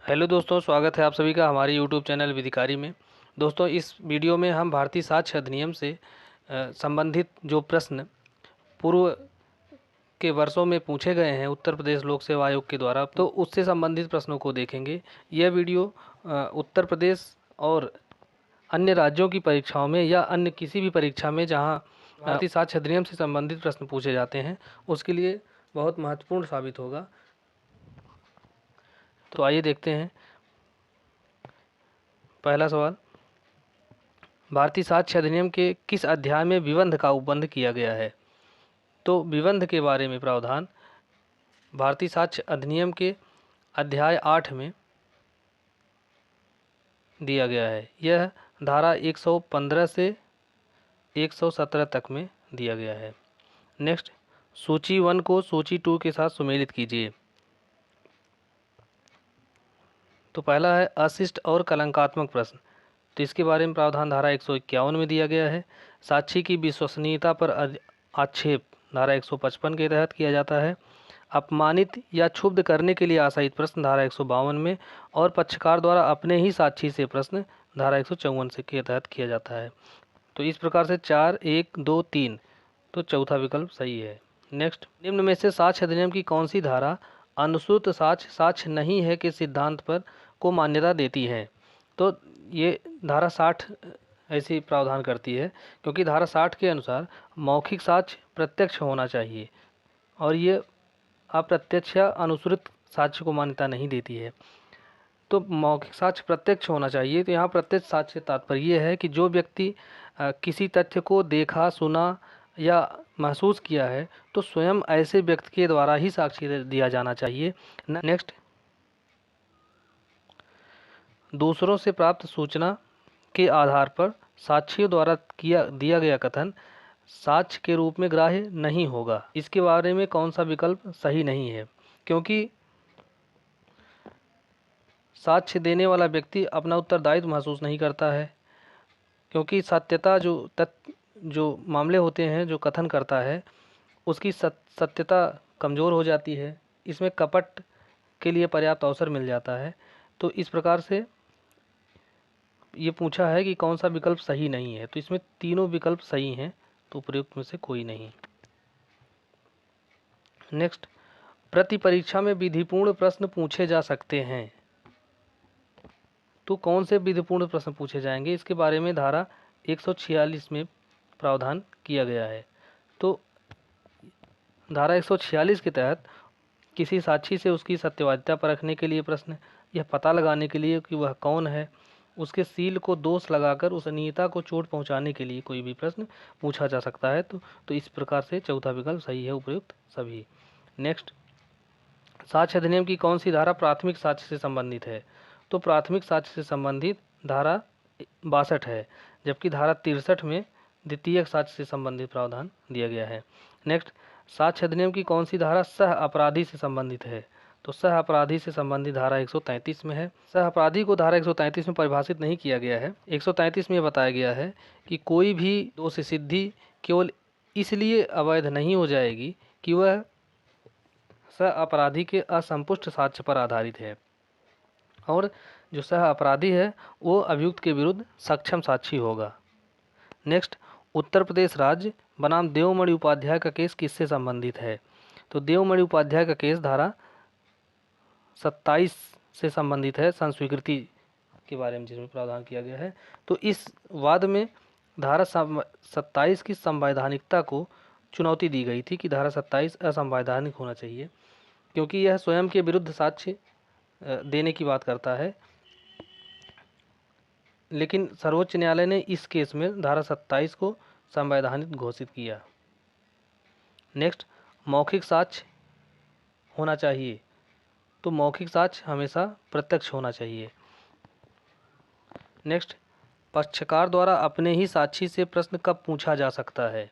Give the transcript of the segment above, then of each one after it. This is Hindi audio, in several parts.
हेलो दोस्तों, स्वागत है आप सभी का हमारे यूट्यूब चैनल विधिकारी में। दोस्तों, इस वीडियो में हम भारतीय साक्ष्य अधिनियम से संबंधित जो प्रश्न पूर्व के वर्षों में पूछे गए हैं उत्तर प्रदेश लोक सेवा आयोग के द्वारा, तो उससे संबंधित प्रश्नों को देखेंगे। यह वीडियो उत्तर प्रदेश और अन्य राज्यों की परीक्षाओं में या अन्य किसी भी परीक्षा में जहां भारतीय साक्ष्य अधिनियम से संबंधित प्रश्न पूछे जाते हैं उसके लिए बहुत महत्वपूर्ण साबित होगा। तो आइए देखते हैं। पहला सवाल, भारतीय साक्ष्य अधिनियम के किस अध्याय में विबंध का उपबंध किया गया है? तो विबंध के बारे में प्रावधान भारतीय साक्ष्य अधिनियम के अध्याय 8 में दिया गया है। यह धारा 115 से 117 तक में दिया गया है। नेक्स्ट, सूची 1 को सूची 2 के साथ सुमेलित कीजिए। तो पहला है अशिष्ट और कलंकात्मक प्रश्न। तो इसके बारे में प्रावधान धारा 151 में दिया गया है। साक्षी की विश्वसनीयता पर आक्षेप धारा 155 के तहत किया जाता है। अपमानित या क्षुब्ध करने के लिए आशयित प्रश्न धारा 152 में, और पक्षकार द्वारा अपने ही साक्षी से प्रश्न धारा 154 से के तहत किया जाता है। तो इस प्रकार से 4, 1, 2, 3, तो चौथा विकल्प सही है। नेक्स्ट, निम्न में से साक्ष्य अधिनियम की कौन सी धारा अनुश्रुत साक्ष्य साक्ष्य नहीं है के सिद्धांत पर को मान्यता देती है? तो ये धारा 60 ऐसी प्रावधान करती है, क्योंकि धारा 60 के अनुसार मौखिक साक्ष्य प्रत्यक्ष होना चाहिए और ये अप्रत्यक्ष या अनुश्रुत साक्ष्य को मान्यता नहीं देती है। तो मौखिक साक्ष्य प्रत्यक्ष होना चाहिए। तो यहाँ प्रत्यक्ष साक्ष्य से तात्पर्य ये है कि जो व्यक्ति किसी तथ्य को देखा, सुना या महसूस किया है तो स्वयं ऐसे व्यक्ति के द्वारा ही साक्ष्य दिया जाना चाहिए। नेक्स्ट, दूसरों से प्राप्त सूचना के आधार पर साक्षियों द्वारा दिया गया कथन साक्ष्य के रूप में ग्राह्य नहीं होगा। इसके बारे में कौन सा विकल्प सही नहीं है? क्योंकि साक्ष्य देने वाला व्यक्ति अपना उत्तरदायित्व महसूस नहीं करता है, क्योंकि सत्यता जो मामले होते हैं जो कथन करता है उसकी सत्यता कमज़ोर हो जाती है। इसमें कपट के लिए पर्याप्त अवसर मिल जाता है। तो इस प्रकार से ये पूछा है कि कौन सा विकल्प सही नहीं है। तो इसमें तीनों विकल्प सही हैं, तो उपयुक्त में से कोई नहीं। नेक्स्ट, प्रति परीक्षा में विधिपूर्ण प्रश्न पूछे जा सकते हैं। तो कौन से विधिपूर्ण प्रश्न पूछे जाएंगे? इसके बारे में धारा 146 में प्रावधान किया गया है। तो धारा 146 के तहत किसी साक्षी से उसकी सत्यवादिता परखने के लिए प्रश्न, यह पता लगाने के लिए कि वह कौन है, उसके सील को दोष लगाकर उस नियता को चोट पहुंचाने के लिए कोई भी प्रश्न पूछा जा सकता है। तो इस प्रकार से चौथा विकल्प सही है, उपयुक्त सभी। नेक्स्ट, साक्ष्य अधिनियम की कौन सी धारा प्राथमिक साक्ष्य से संबंधित है? तो प्राथमिक साक्ष्य से संबंधित धारा 62 है, जबकि धारा 63 में द्वितीयक साक्ष्य से संबंधित प्रावधान दिया गया है। नेक्स्ट, साक्ष्य अधिनियम की कौन सी धारा सह अपराधी से संबंधित है? तो सह अपराधी से संबंधित धारा 133 में है। सह अपराधी को धारा 133 में परिभाषित नहीं किया गया है। 133 में बताया गया है कि कोई भी दोष सिद्धि केवल इसलिए अवैध नहीं हो जाएगी कि वह सह अपराधी के असंपुष्ट साक्ष्य पर आधारित है, और जो सह अपराधी है वो अभियुक्त के विरुद्ध सक्षम साक्षी होगा। नेक्स्ट, उत्तर प्रदेश राज्य बनाम देवमणि उपाध्याय का केस किससे संबंधित है? तो देवमणि उपाध्याय का केस धारा 27 से संबंधित है, संस्वीकृति के बारे में जिसमें प्रावधान किया गया है। तो इस वाद में धारा 27 की संवैधानिकता को चुनौती दी गई थी कि धारा 27 असंवैधानिक होना चाहिए, क्योंकि यह स्वयं के विरुद्ध साक्ष्य देने की बात करता है। लेकिन सर्वोच्च न्यायालय ने इस केस में धारा 27 को संवैधानिक घोषित किया। नेक्स्ट, मौखिक साक्ष्य होना चाहिए। तो मौखिक साक्ष्य हमेशा प्रत्यक्ष होना चाहिए। नेक्स्ट, पक्षकार द्वारा अपने ही साक्षी से प्रश्न कब पूछा जा सकता है?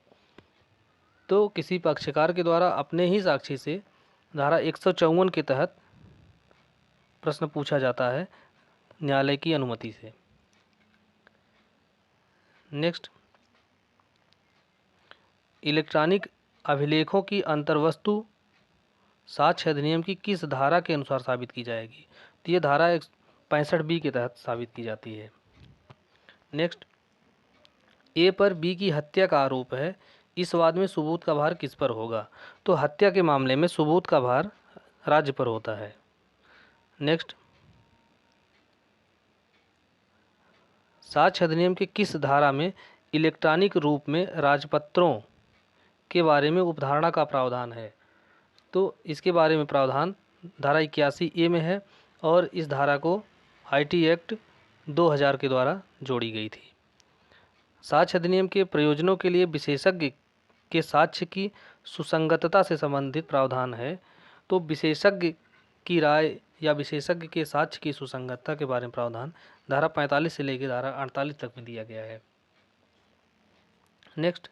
तो किसी पक्षकार के द्वारा अपने ही साक्षी से धारा 154 के तहत प्रश्न पूछा जाता है न्यायालय की अनुमति से। नेक्स्ट, इलेक्ट्रॉनिक अभिलेखों की अंतर्वस्तु साक्ष्य अधिनियम की किस धारा के अनुसार साबित की जाएगी? तो ये धारा 65B के तहत साबित की जाती है। नेक्स्ट, ए पर बी की हत्या का आरोप है, इस वाद में सबूत का भार किस पर होगा? तो हत्या के मामले में सबूत का भार राज्य पर होता है। नेक्स्ट, साक्ष्य अधिनियम के किस धारा में इलेक्ट्रॉनिक रूप में राजपत्रों के बारे में उपधारणा का प्रावधान है? तो इसके बारे में प्रावधान धारा 81A में है और इस धारा को आईटी एक्ट 2000 के द्वारा जोड़ी गई थी। साक्ष्य अधिनियम के प्रयोजनों के लिए विशेषज्ञ के साक्ष्य की सुसंगतता से संबंधित प्रावधान है। तो विशेषज्ञ की राय या विशेषज्ञ के साक्ष्य की सुसंगतता के बारे में प्रावधान धारा 45 से लेकर धारा 48 तक में दिया गया है। नेक्स्ट,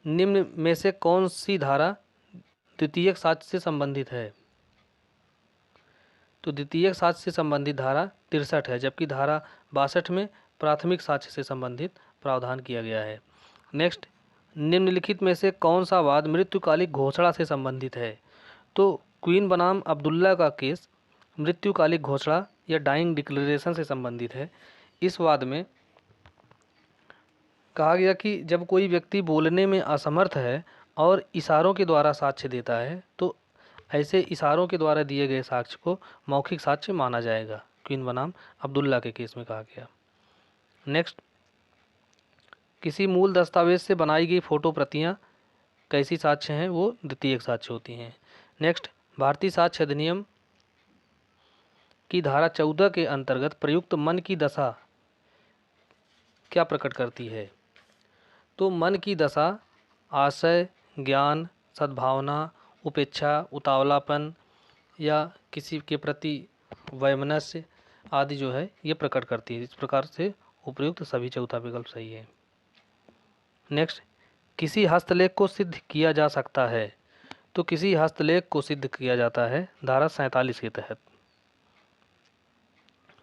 निम्न में से कौन सी धारा द्वितीयक साक्ष्य से संबंधित है? तो द्वितीयक साक्ष्य से संबंधित धारा 63 है, जबकि धारा 62 में प्राथमिक साक्ष्य से संबंधित प्रावधान किया गया है। नेक्स्ट, निम्नलिखित में से कौन सा वाद मृत्युकालिक घोषणा से संबंधित है? तो क्वीन बनाम अब्दुल्ला का केस मृत्युकालिक घोषणा या डाइंग डिक्लेरेशन से संबंधित है। इस वाद में कहा गया कि जब कोई व्यक्ति बोलने में असमर्थ है और इशारों के द्वारा साक्ष्य देता है तो ऐसे इशारों के द्वारा दिए गए साक्ष्य को मौखिक साक्ष्य माना जाएगा। क्वीन बनाम अब्दुल्ला के केस में कहा गया। नेक्स्ट, किसी मूल दस्तावेज से बनाई गई फोटो प्रतियां कैसी साक्ष्य हैं? वो द्वितीयक साक्ष्य होती हैं। नेक्स्ट, भारतीय साक्ष्य अधिनियम की धारा 14 के अंतर्गत प्रयुक्त मन की दशा क्या प्रकट करती है? तो मन की दशा आशय, ज्ञान, सद्भावना, उपेक्षा, उतावलापन या किसी के प्रति वैमनस्य आदि जो है ये प्रकट करती है। इस प्रकार से उपयुक्त सभी चौथा विकल्प सही है। नेक्स्ट, किसी हस्तलेख को सिद्ध किया जा सकता है? तो किसी हस्तलेख को सिद्ध किया जाता है धारा 47 के तहत।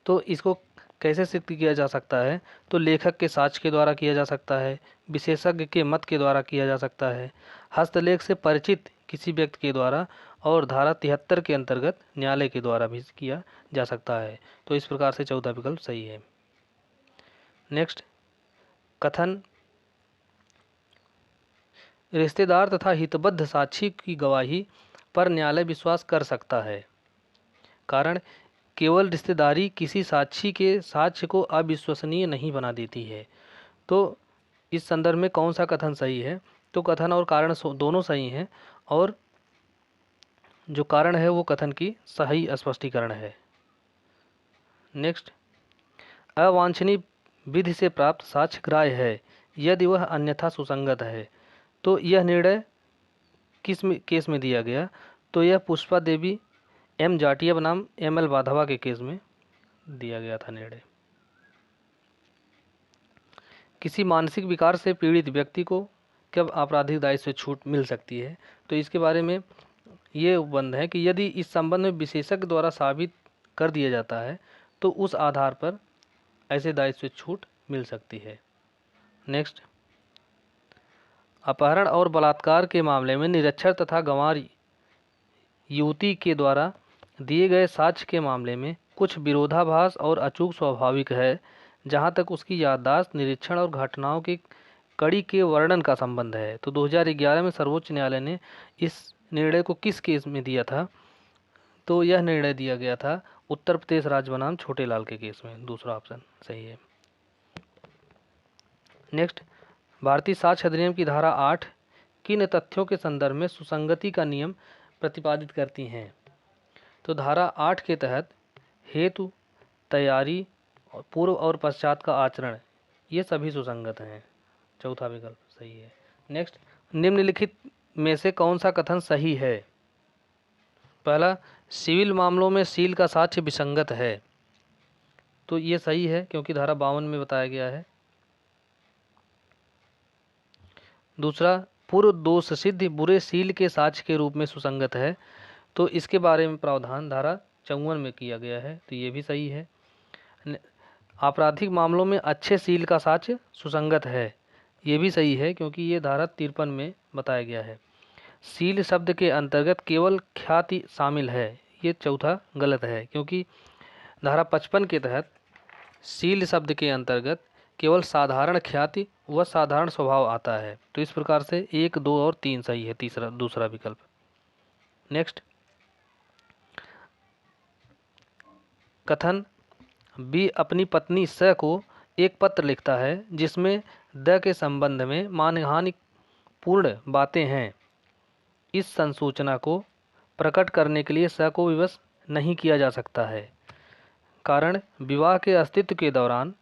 तो इसको कैसे सिद्ध किया जा सकता है? तो लेखक के साक्ष्य के द्वारा किया जा सकता है, विशेषज्ञ के मत के द्वारा किया जा सकता है, हस्तलेख से परिचित किसी व्यक्ति के द्वारा और धारा 73 के अंतर्गत न्यायालय के द्वारा भी किया जा सकता है। तो इस प्रकार से चौथा विकल्प सही है। नेक्स्ट, कथन रिश्तेदार तथा हितबद्ध साक्षी की गवाही पर न्यायालय विश्वास कर सकता है। कारण, केवल रिश्तेदारी किसी साक्षी के साक्ष्य को अविश्वसनीय नहीं बना देती है। तो इस संदर्भ में कौन सा कथन सही है? तो कथन और कारण दोनों सही हैं और जो कारण है वो कथन की सही स्पष्टीकरण है। नेक्स्ट, अवांछनीय विधि से प्राप्त साक्ष्य ग्राह्य है यदि वह अन्यथा सुसंगत है। तो यह निर्णय किस केस में दिया गया? तो यह पुष्पा देवी एम जाटिया बनाम ML वाधवा के केस में दिया गया था निर्णय। किसी मानसिक विकार से पीड़ित व्यक्ति को कब आपराधिक दायित्व से छूट मिल सकती है? तो इसके बारे में ये उपबंध है कि यदि इस संबंध में विशेषज्ञ द्वारा साबित कर दिया जाता है तो उस आधार पर ऐसे दायित्व से छूट मिल सकती है। नेक्स्ट, अपहरण और बलात्कार के मामले में निरक्षर तथा गंवार युवती के द्वारा दिए गए साक्ष्य के मामले में कुछ विरोधाभास और अचूक स्वाभाविक है जहां तक उसकी याददाश्त, निरीक्षण और घटनाओं की कड़ी के वर्णन का संबंध है। तो 2011 में सर्वोच्च न्यायालय ने इस निर्णय को किस केस में दिया था? तो यह निर्णय दिया गया था उत्तर प्रदेश राज्य बनाम छोटे लाल के केस में। दूसरा ऑप्शन सही है। नेक्स्ट, भारतीय साक्ष्य अधिनियम की धारा 8 किन तथ्यों के संदर्भ में सुसंगति का नियम प्रतिपादित करती हैं? तो धारा 8 के तहत हेतु, तैयारी, पूर्व और पश्चात का आचरण ये सभी सुसंगत हैं। चौथा विकल्प सही है। नेक्स्ट, निम्नलिखित में से कौन सा कथन सही है? पहला, सिविल मामलों में सील का साक्ष्य विसंगत है। तो ये सही है क्योंकि धारा 52 में बताया गया है। दूसरा, पूर्व दोष सिद्ध बुरे सील के साक्ष्य के रूप में सुसंगत है। तो इसके बारे में प्रावधान धारा 54 में किया गया है। तो ये भी सही है। आपराधिक मामलों में अच्छे सील का साक्ष्य सुसंगत है, ये भी सही है क्योंकि ये धारा 53 में बताया गया है। सील शब्द के अंतर्गत केवल ख्याति शामिल है, ये चौथा गलत है, क्योंकि धारा 55 के तहत शील शब्द के अंतर्गत केवल साधारण ख्याति व साधारण स्वभाव आता है। तो इस प्रकार से 1, 2 और 3 सही है, दूसरा विकल्प। नेक्स्ट, कथन बी अपनी पत्नी स को एक पत्र लिखता है जिसमें द के संबंध में मानहानि पूर्ण बातें हैं। इस संसूचना को प्रकट करने के लिए स को विवश नहीं किया जा सकता है। कारण विवाह के अस्तित्व के दौरान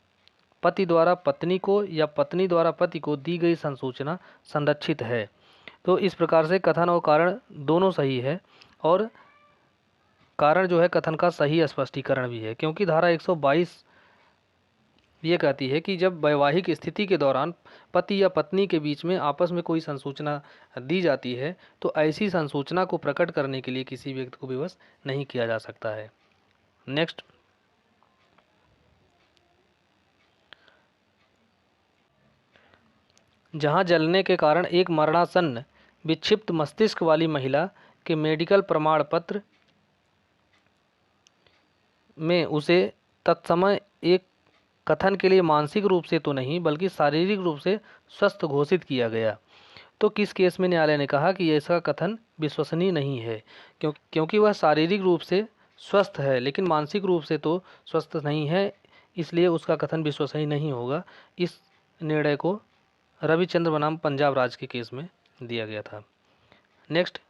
पति द्वारा पत्नी को या पत्नी द्वारा पति को दी गई संसूचना संरक्षित है। तो इस प्रकार से कथन और कारण दोनों सही है, और कारण जो है कथन का सही स्पष्टीकरण भी है, क्योंकि धारा 122 ये कहती है कि जब वैवाहिक स्थिति के दौरान पति या पत्नी के बीच में आपस में कोई संसूचना दी जाती है तो ऐसी संसूचना को प्रकट करने के लिए किसी व्यक्ति को विवश नहीं किया जा सकता है। नेक्स्ट, जहां जलने के कारण एक मरणासन्न विक्षिप्त मस्तिष्क वाली महिला के मेडिकल प्रमाण पत्र में उसे तत्समय एक कथन के लिए मानसिक रूप से तो नहीं बल्कि शारीरिक रूप से स्वस्थ घोषित किया गया, तो किस केस में न्यायालय ने कहा कि ऐसा कथन विश्वसनीय नहीं है, क्योंकि वह शारीरिक रूप से स्वस्थ है लेकिन मानसिक रूप से तो स्वस्थ नहीं है, इसलिए उसका कथन विश्वसनीय नहीं होगा। इस निर्णय को रविचंद्र बनाम पंजाब राज्य के केस में दिया गया था। नेक्स्ट,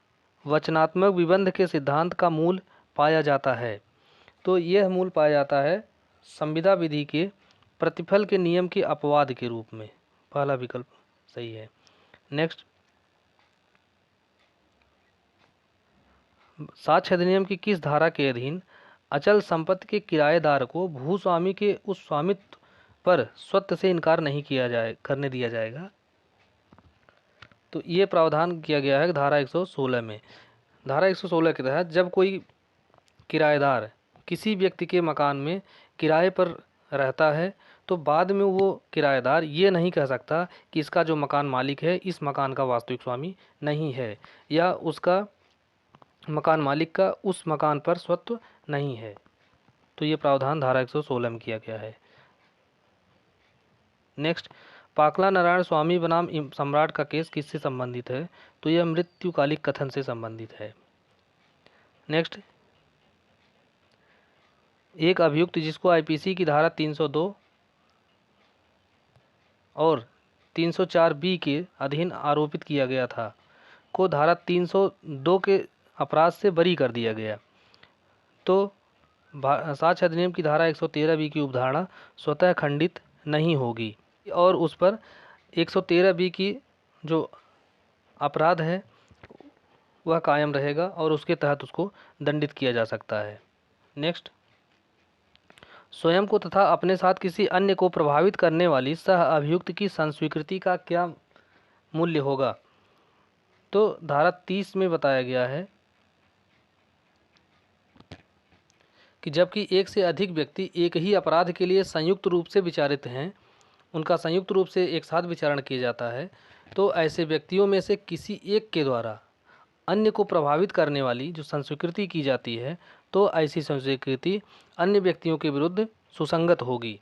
वचनात्मक विबंध के सिद्धांत का मूल पाया जाता है। तो यह मूल पाया जाता है संविदा विधि के प्रतिफल के नियम के अपवाद के रूप में। पहला विकल्प सही है। नेक्स्ट, साक्ष्य अधिनियम की किस धारा के अधीन अचल संपत्ति के किराएदार को भूस्वामी के उस स्वामित्व पर स्वतः से इनकार नहीं करने दिया जाएगा? तो ये प्रावधान किया गया है धारा 116 में। धारा 116 के तहत जब कोई किराएदार किसी व्यक्ति के मकान में किराए पर रहता है तो बाद में वो किराएदार ये नहीं कह सकता कि इसका जो मकान मालिक है इस मकान का वास्तविक स्वामी नहीं है, या उसका मकान मालिक का उस मकान पर स्वत्व नहीं है। तो ये प्रावधान धारा 116 में किया गया है। नेक्स्ट, पाकला नारायण स्वामी बनाम सम्राट का केस किससे संबंधित है? तो यह मृत्युकालिक कथन से संबंधित है। नेक्स्ट, एक अभियुक्त जिसको आईपीसी की धारा 302 और 304 बी के अधीन आरोपित किया गया था को धारा 302 के अपराध से बरी कर दिया गया। तो साक्ष्य अधिनियम की धारा 113 बी की उपधारणा स्वतः खंडित नहीं होगी और उस पर 113 बी की जो अपराध है वह कायम रहेगा और उसके तहत उसको दंडित किया जा सकता है। नेक्स्ट, स्वयं को तथा अपने साथ किसी अन्य को प्रभावित करने वाली सह अभियुक्त की संस्वीकृति का क्या मूल्य होगा? तो धारा 30 में बताया गया है कि जबकि एक से अधिक व्यक्ति एक ही अपराध के लिए संयुक्त रूप से विचारित हैं, उनका संयुक्त रूप से एक साथ विचारण किया जाता है, तो ऐसे व्यक्तियों में से किसी एक के द्वारा अन्य को प्रभावित करने वाली जो संस्वीकृति की जाती है तो ऐसी संस्वीकृति अन्य व्यक्तियों के विरुद्ध सुसंगत होगी।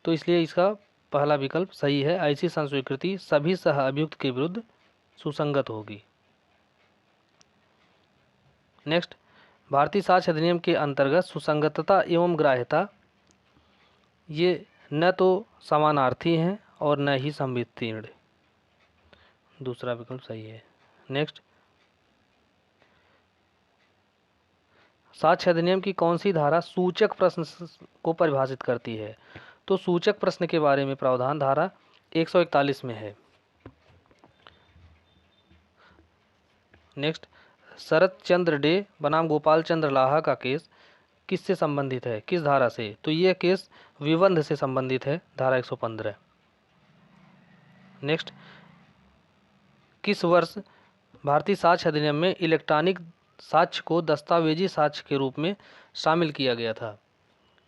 तो इसलिए इसका पहला विकल्प सही है, ऐसी संस्वीकृति सभी सह अभियुक्त के विरुद्ध सुसंगत होगी। नेक्स्ट, भारतीय साक्ष्य अधिनियम के अंतर्गत सुसंगतता एवं ग्राह्यता ये न तो समानार्थी हैं और न ही संवित्तीर्ण। दूसरा विकल्प सही है। नेक्स्ट, साक्ष्य अधिनियम की कौन सी धारा सूचक प्रश्न को परिभाषित करती है? तो सूचक प्रश्न के बारे में प्रावधान धारा 141 में है। नेक्स्ट, शरत चंद्र डे बनाम गोपाल चंद्र लाहा का केस किससे संबंधित है, किस धारा से? तो यह केस विबंध से संबंधित है, धारा 115। नेक्स्ट, किस वर्ष भारतीय साक्ष्य अधिनियम में इलेक्ट्रॉनिक साक्ष्य को दस्तावेजी साक्ष्य के रूप में शामिल किया गया था?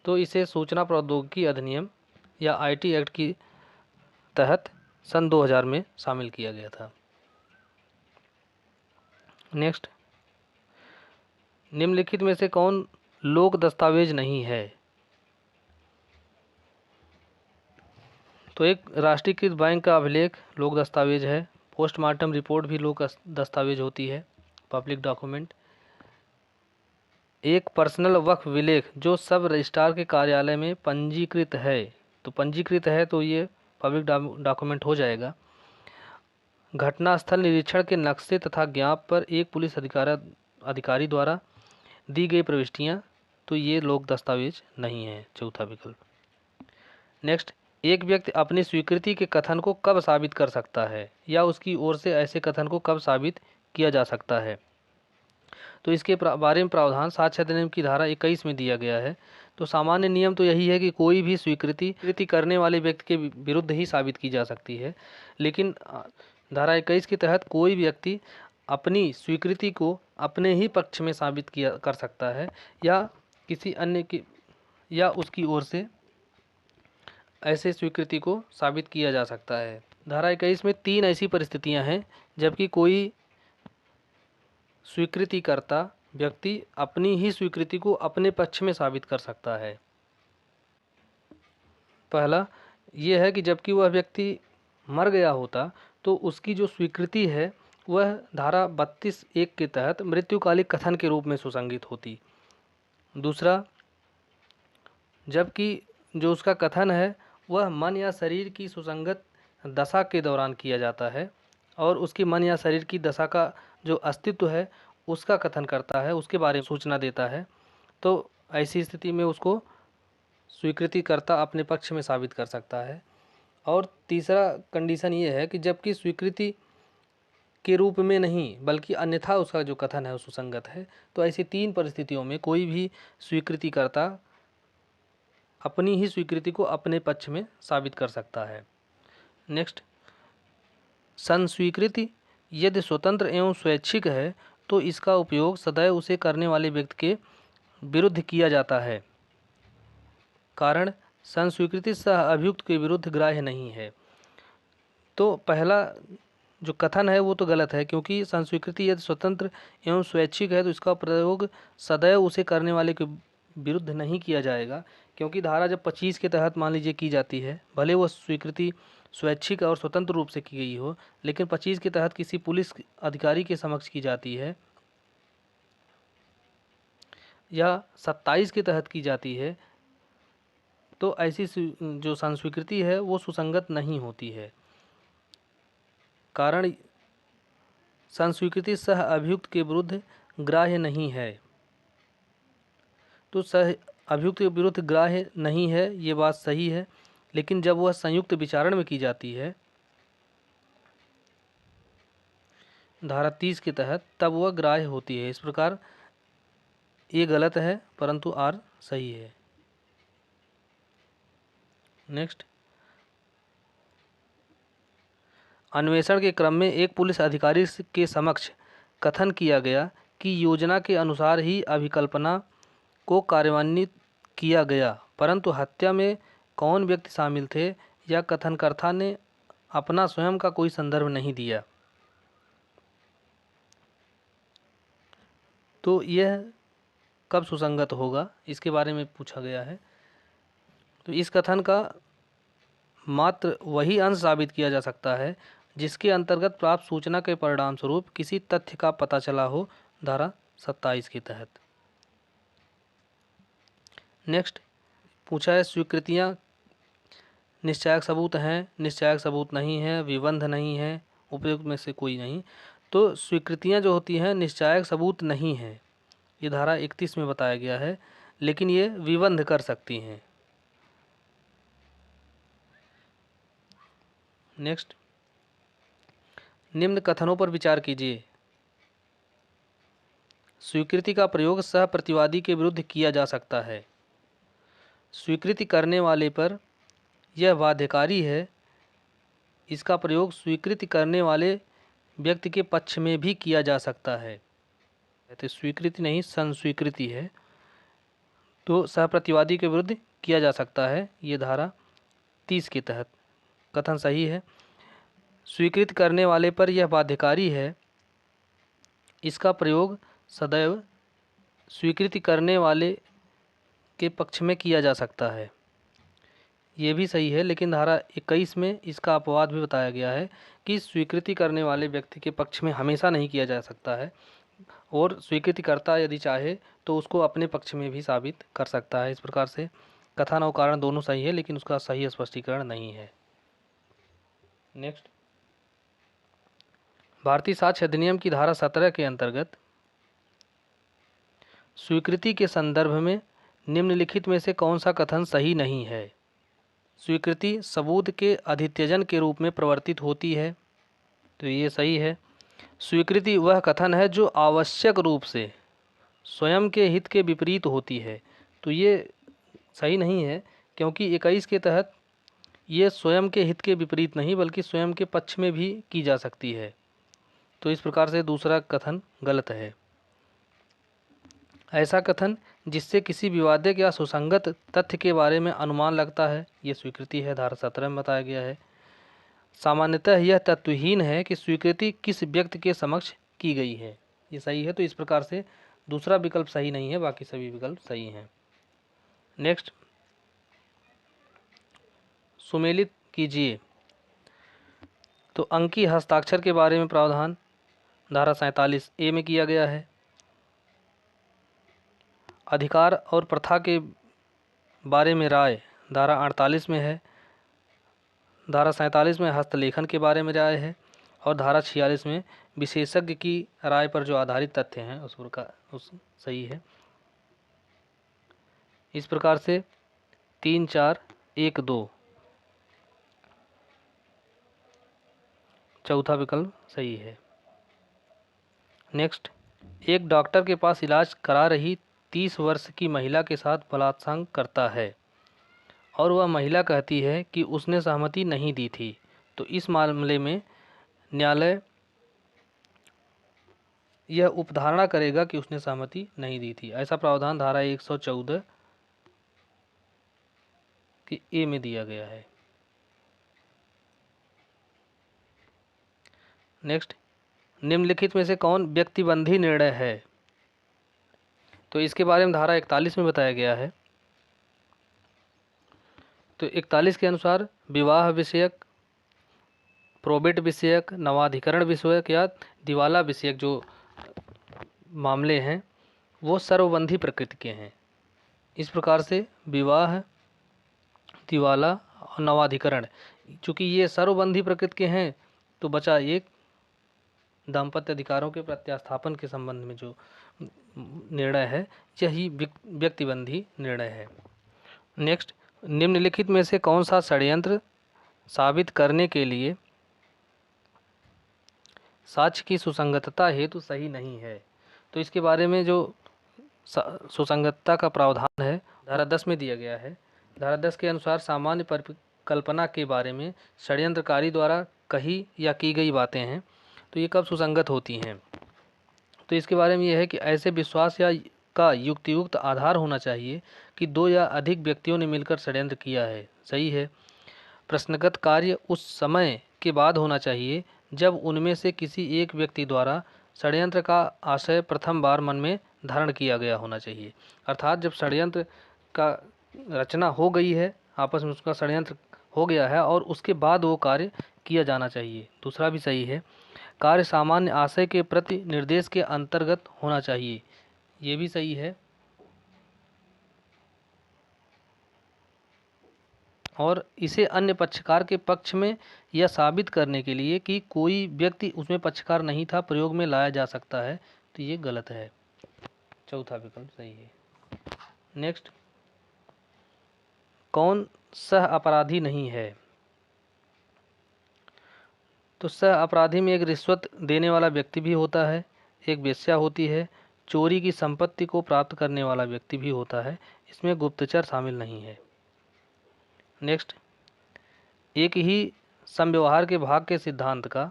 तो इसे सूचना प्रौद्योगिकी अधिनियम या आईटी एक्ट की तहत सन 2000 में शामिल किया गया था। नेक्स्ट, निम्नलिखित में से कौन लोक दस्तावेज नहीं है? तो एक राष्ट्रीयकृत बैंक का अभिलेख लोक दस्तावेज है। पोस्टमार्टम रिपोर्ट भी लोक दस्तावेज होती है, पब्लिक डॉक्यूमेंट। एक पर्सनल वक्फ विलेख जो सब रजिस्ट्रार के कार्यालय में पंजीकृत है, तो पंजीकृत है तो ये पब्लिक डॉक्यूमेंट हो जाएगा। घटनास्थल निरीक्षण के नक्शे तथा ज्ञाप पर एक पुलिस अधिकारी द्वारा दी गई प्रविष्टियां, तो ये लोक दस्तावेज नहीं है, चौथा विकल्प। नेक्स्ट, एक व्यक्ति अपनी स्वीकृति के कथन को कब साबित कर सकता है या उसकी ओर से ऐसे कथन को कब साबित किया जा सकता है? तो इसके बारे में प्रावधान साक्ष्य अधिनियम की धारा 21 में दिया गया है। तो सामान्य नियम तो यही है कि कोई भी स्वीकृति करने वाले व्यक्ति के विरुद्ध ही साबित की जा सकती है, लेकिन धारा 21 के तहत कोई व्यक्ति अपनी स्वीकृति को अपने ही पक्ष में साबित कर सकता है या किसी अन्य की या उसकी ओर से ऐसे स्वीकृति को साबित किया जा सकता है। धारा 21 में 3 ऐसी परिस्थितियां हैं जबकि कोई स्वीकृतिकर्ता व्यक्ति अपनी ही स्वीकृति को अपने पक्ष में साबित कर सकता है। पहला यह है कि जबकि वह व्यक्ति मर गया होता तो उसकी जो स्वीकृति है वह धारा 32(1) के तहत मृत्युकालिक कथन के रूप में सुसंगत होती। दूसरा, जबकि जो उसका कथन है वह मन या शरीर की सुसंगत दशा के दौरान किया जाता है और उसकी मन या शरीर की दशा का जो अस्तित्व है उसका कथन करता है, उसके बारे में सूचना देता है, तो ऐसी स्थिति में उसको स्वीकृतिकर्ता अपने पक्ष में साबित कर सकता है। और तीसरा कंडीशन ये है कि जबकि स्वीकृति के रूप में नहीं बल्कि अन्यथा उसका जो कथन है वो सुसंगत है, तो ऐसी 3 परिस्थितियों में कोई भी स्वीकृतिकर्ता अपनी ही स्वीकृति को अपने पक्ष में साबित कर सकता है। नेक्स्ट, संस्वीकृति यदि स्वतंत्र एवं स्वैच्छिक है तो इसका उपयोग सदैव उसे करने वाले व्यक्ति के विरुद्ध किया जाता है। कारण, संस्वीकृति सह अभियुक्त के विरुद्ध ग्राह्य नहीं है। तो पहला जो कथन है वो तो गलत है, क्योंकि संस्वीकृति यदि स्वतंत्र एवं स्वैच्छिक है तो इसका प्रयोग सदैव उसे करने वाले के विरुद्ध नहीं किया जाएगा, क्योंकि धारा जब 25 के तहत मान लीजिए की जाती है, भले वो स्वीकृति स्वैच्छिक और स्वतंत्र रूप से की गई हो, लेकिन 25 के तहत किसी पुलिस अधिकारी के समक्ष की जाती है या 27 के तहत की जाती है, तो ऐसी जो संस्वीकृति है वो सुसंगत नहीं होती है। कारण, संस्वीकृति सह अभियुक्त के विरुद्ध ग्राह्य नहीं है। तो सह अभियुक्त के विरुद्ध ग्राह्य नहीं है, ये बात सही है, लेकिन जब वह संयुक्त विचारण में की जाती है धारा 30 के तहत तब वह ग्राह्य होती है। इस प्रकार ये गलत है परंतु आर सही है। नेक्स्ट, अन्वेषण के क्रम में एक पुलिस अधिकारी के समक्ष कथन किया गया कि योजना के अनुसार ही अभिकल्पना को कार्यान्वित किया गया, परंतु हत्या में कौन व्यक्ति शामिल थे या कथनकर्ता ने अपना स्वयं का कोई संदर्भ नहीं दिया। तो यह कब सुसंगत होगा, इसके बारे में पूछा गया है। तो इस कथन का मात्र वही अंश साबित किया जा सकता है जिसके अंतर्गत प्राप्त सूचना के परिणाम स्वरूप किसी तथ्य का पता चला हो, धारा 27 के तहत। नेक्स्ट पूछा है, स्वीकृतियां निश्चायक सबूत हैं, निश्चायक सबूत नहीं है, विबंध नहीं है, उपयुक्त में से कोई नहीं। तो स्वीकृतियां जो होती हैं निश्चायक सबूत नहीं है, ये धारा 31 में बताया गया है, लेकिन ये विबंध कर सकती हैं। नेक्स्ट, निम्न कथनों पर विचार कीजिए। स्वीकृति का प्रयोग सह प्रतिवादी के विरुद्ध किया जा सकता है। स्वीकृति करने वाले पर यह बाध्यकारी है, इसका प्रयोग स्वीकृति करने वाले व्यक्ति के पक्ष में भी किया जा सकता है। तो स्वीकृति नहीं संस्वीकृति है, तो सह प्रतिवादी के विरुद्ध किया जा सकता है, ये धारा 30 के तहत कथन सही है। स्वीकृत करने वाले पर यह बाध्यकारी है, इसका प्रयोग सदैव स्वीकृति करने वाले के पक्ष में किया जा सकता है। ये भी सही है, लेकिन धारा 21 में इसका अपवाद भी बताया गया है कि स्वीकृति करने वाले व्यक्ति के पक्ष में हमेशा नहीं किया जा सकता है, और स्वीकृतिकर्ता यदि चाहे तो उसको अपने पक्ष में भी साबित कर सकता है। इस प्रकार से कथन और कारण दोनों सही है, लेकिन उसका सही स्पष्टीकरण नहीं है। नेक्स्ट, भारतीय साक्ष्य अधिनियम की धारा 17 के अंतर्गत स्वीकृति के संदर्भ में निम्नलिखित में से कौन सा कथन सही नहीं है? स्वीकृति सबूत के अधित्यजन के रूप में प्रवर्तित होती है, तो ये सही है। स्वीकृति वह कथन है जो आवश्यक रूप से स्वयं के हित के विपरीत होती है, तो ये सही नहीं है, क्योंकि 21 के तहत ये स्वयं के हित के विपरीत नहीं बल्कि स्वयं के पक्ष में भी की जा सकती है, तो इस प्रकार से दूसरा कथन गलत है। ऐसा कथन जिससे किसी विवादित या सुसंगत तथ्य के बारे में अनुमान लगता है, ये स्वीकृति है, धारा 17 में बताया गया है। सामान्यतः यह तत्वहीन है कि स्वीकृति किस व्यक्ति के समक्ष की गई है, ये सही है, तो इस प्रकार से दूसरा विकल्प सही नहीं है, बाकी सभी विकल्प सही हैं। नेक्स्ट, सुमेलित कीजिए। तो अंकी हस्ताक्षर के बारे में प्रावधान धारा 47A में किया गया है। अधिकार और प्रथा के बारे में राय धारा 48 में है। धारा 47 में हस्तलेखन के बारे में राय है, और धारा 46 में विशेषज्ञ की राय पर जो आधारित तथ्य हैं उस सही है। इस प्रकार से 3, 4, 1, 2 चौथा विकल्प सही है। नेक्स्ट, एक डॉक्टर के पास इलाज करा रही 30 वर्ष की महिला के साथ बलात्कार करता है और वह महिला कहती है कि उसने सहमति नहीं दी थी, तो इस मामले में न्यायालय यह उपधारणा करेगा कि उसने सहमति नहीं दी थी। ऐसा प्रावधान धारा 114 कि ए में दिया गया है। नेक्स्ट, निम्नलिखित में से कौन व्यक्तिबंधी निर्णय है? तो इसके बारे में धारा 41 में बताया गया है। तो 41 के अनुसार विवाह विषयक, प्रोबेट विषयक, नवाधिकरण विषयक या दिवाला विषयक जो मामले हैं वो सर्वबंधी प्रकृति के हैं। इस प्रकार से विवाह, दिवाला और नवाधिकरण, चूँकि ये सर्वबंधी प्रकृति के हैं, तो बचा एक दाम्पत्य अधिकारों के प्रत्यास्थापन के संबंध में जो निर्णय है, यही व्यक्तिबंधी निर्णय है। नेक्स्ट, निम्नलिखित में से कौन सा षड्यंत्र साबित करने के लिए साक्ष्य की सुसंगतता हेतु सही नहीं है? तो इसके बारे में जो सुसंगतता का प्रावधान है धारा 10 में दिया गया है। धारा 10 के अनुसार सामान्य परिकल्पना के बारे में षड्यंत्रकारी द्वारा कही या की गई बातें हैं, तो ये कब सुसंगत होती हैं? तो इसके बारे में यह है कि ऐसे विश्वास या का युक्तियुक्त आधार होना चाहिए कि 2 या अधिक व्यक्तियों ने मिलकर षड्यंत्र किया है, सही है। प्रश्नगत कार्य उस समय के बाद होना चाहिए जब उनमें से किसी एक व्यक्ति द्वारा षड्यंत्र का आशय प्रथम बार मन में धारण किया गया होना चाहिए। अर्थात जब षड्यंत्र का रचना हो गई है, आपस में उसका षड्यंत्र हो गया है और उसके बाद वो कार्य किया जाना चाहिए। दूसरा भी सही है, कार्य सामान्य आशय के प्रति निर्देश के अंतर्गत होना चाहिए, ये भी सही है। और इसे अन्य पक्षकार के पक्ष में यह साबित करने के लिए कि कोई व्यक्ति उसमें पक्षकार नहीं था प्रयोग में लाया जा सकता है, तो ये गलत है। चौथा विकल्प सही है। नेक्स्ट, कौन सह अपराधी नहीं है? तो सह अपराधी में एक रिश्वत देने वाला व्यक्ति भी होता है, एक वेश्या होती है, चोरी की संपत्ति को प्राप्त करने वाला व्यक्ति भी होता है, इसमें गुप्तचर शामिल नहीं है। नेक्स्ट, एक ही समव्यवहार के भाग के सिद्धांत का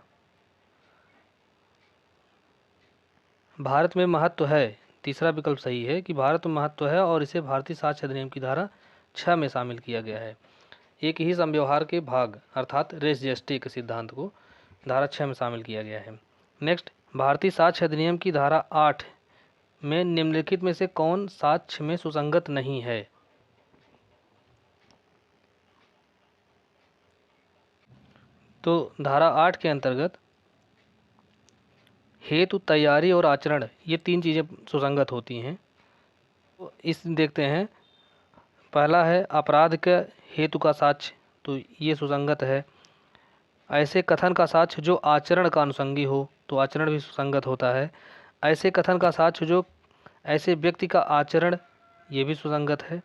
भारत में महत्व है। तीसरा विकल्प सही है कि भारत में महत्व है और इसे भारतीय साक्ष्य अधिनियम की धारा 6 में शामिल किया गया है। एक ही समव्यवहार के भाग अर्थात रेस जेस्टी के सिद्धांत को धारा 6 में शामिल किया गया है। नेक्स्ट, भारतीय साक्ष्य अधिनियम की धारा 8 में निम्नलिखित में से कौन साक्ष्य में सुसंगत नहीं है? तो धारा 8 के अंतर्गत हेतु, तैयारी और आचरण, ये 3 चीज़ें सुसंगत होती हैं। तो इस देखते हैं, पहला है अपराध के हेतु का साक्ष्य, तो ये सुसंगत है। ऐसे कथन का साक्ष्य जो आचरण का अनुषंगी हो, तो आचरण भी सुसंगत होता है। ऐसे कथन का साक्ष्य जो ऐसे व्यक्ति का आचरण, ये भी सुसंगत है।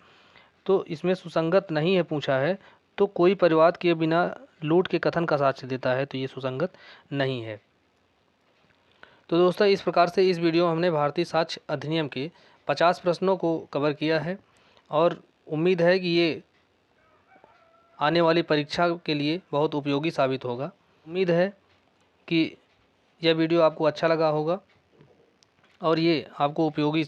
तो इसमें सुसंगत नहीं है पूछा है, तो कोई परिवाद किए बिना लूट के कथन का साक्ष्य देता है, तो ये सुसंगत नहीं है। तो दोस्तों, इस प्रकार से इस वीडियो में हमने भारतीय साक्ष्य अधिनियम के 50 प्रश्नों को कवर किया है और उम्मीद है कि ये आने वाली परीक्षा के लिए बहुत उपयोगी साबित होगा। उम्मीद है कि यह वीडियो आपको अच्छा लगा होगा और ये आपको उपयोगी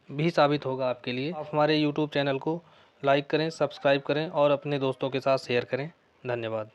भी साबित होगा आपके लिए। आप हमारे YouTube चैनल को लाइक करें, सब्सक्राइब करें और अपने दोस्तों के साथ शेयर करें। धन्यवाद।